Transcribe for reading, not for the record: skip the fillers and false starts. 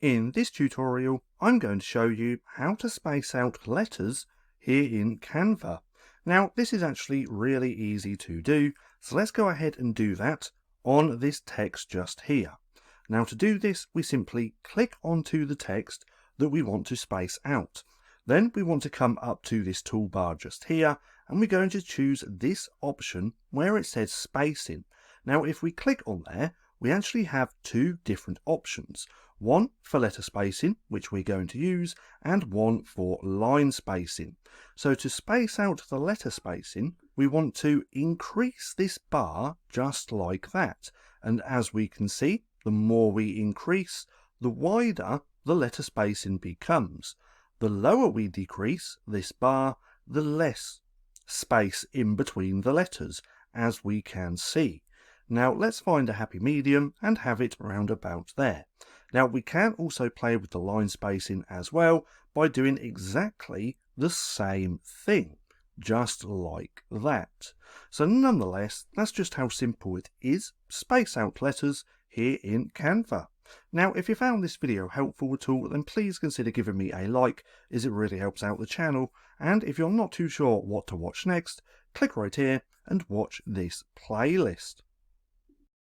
In this tutorial, I'm going to show you how to space out letters here in Canva. Now, this is actually really easy to do, so let's go ahead and do that on this text just here. Now, to do this, we simply click onto the text that we want to space out. Then we want to come up to this toolbar just here, and we're going to choose this option where it says spacing. Now, if we click on there, we actually have two different options. One for letter spacing, which we're going to use, and one for line spacing. So to space out the letter spacing, we want to increase this bar just like that. And as we can see, the more we increase, the wider the letter spacing becomes. The lower we decrease this bar, the less space in between the letters, as we can see. Now let's find a happy medium and have it round about there. Now we can also play with the line spacing as well by doing exactly the same thing, just like that. So nonetheless, that's just how simple it is. Space out letters here in Canva. Now if you found this video helpful at all, then please consider giving me a like, as it really helps out the channel. And if you're not too sure what to watch next, click right here and watch this playlist.